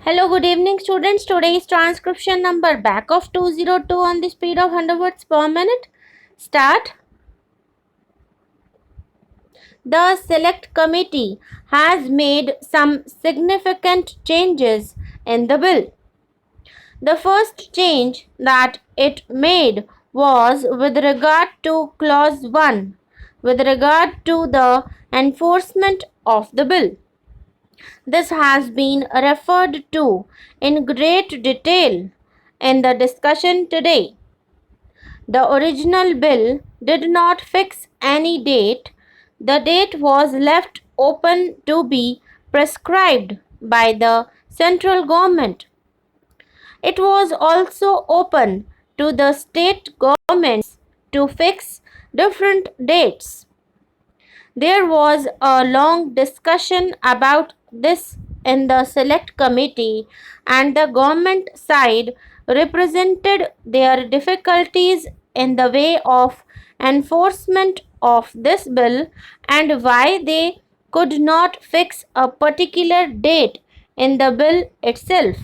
Hello, good evening students. Today is transcription number back of 202 on the speed of 100 words per minute. Start. The select committee has made some significant changes in the bill. The first change that it made was with regard to clause 1, with regard to the enforcement of the bill. This has been referred to in great detail in the discussion today. The original bill did not fix any date. The date was left open to be prescribed by the central government. It was also open to the state governments to fix different dates. There was a long discussion about this in the select committee, and the government side represented their difficulties in the way of enforcement of this bill and why they could not fix a particular date in the bill itself.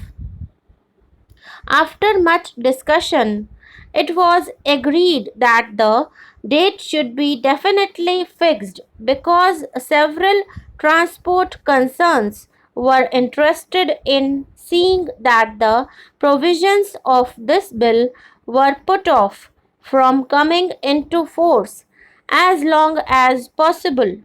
After much discussion, it was agreed that the date should be definitely fixed because several transport concerns were interested in seeing that the provisions of this bill were put off from coming into force as long as possible.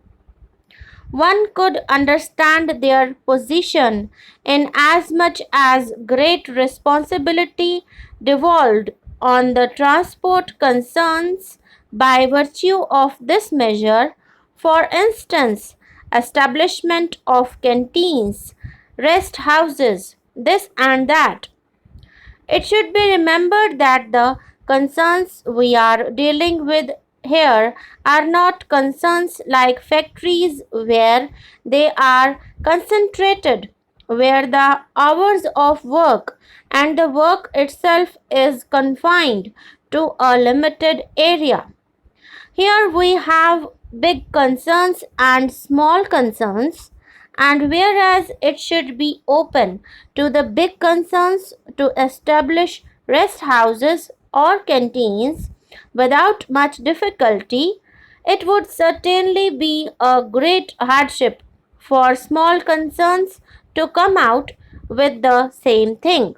One could understand their position inasmuch as great responsibility devolved on the transport concerns by virtue of this measure, for instance, establishment of canteens, rest houses, this and that. It should be remembered that the concerns we are dealing with here are not concerns like factories where they are concentrated, where the hours of work and the work itself is confined to a limited area. Here we have big concerns and small concerns, and whereas it should be open to the big concerns to establish rest houses or canteens without much difficulty, it would certainly be a great hardship for small concerns to come out with the same thing.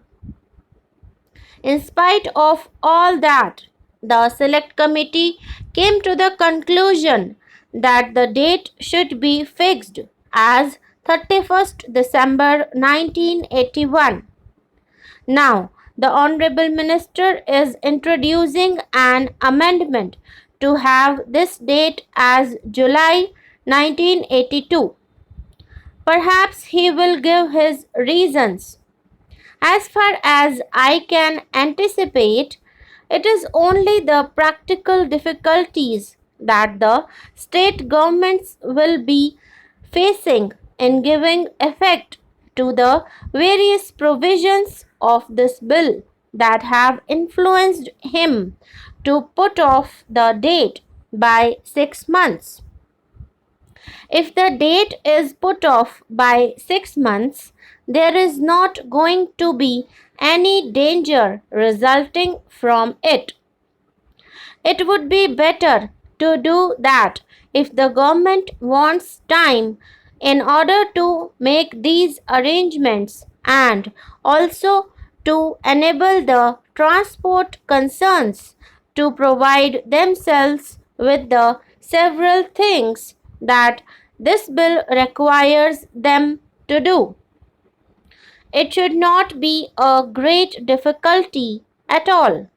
In spite of all that, the select committee came to the conclusion that the date should be fixed as 31st December 1981. Now, the Honorable Minister is introducing an amendment to have this date as July 1982. Perhaps he will give his reasons. As far as I can anticipate, it is only the practical difficulties that the state governments will be facing in giving effect to the various provisions of this bill that have influenced him to put off the date by 6 months. If the date is put off by 6 months, there is not going to be any danger resulting from it. It would be better to do that if the government wants time in order to make these arrangements and also to enable the transport concerns to provide themselves with the several things that this bill requires them to do. It should not be a great difficulty at all.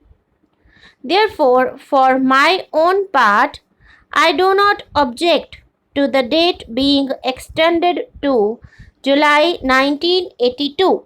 Therefore, for my own part, I do not object to the date being extended to July 1982.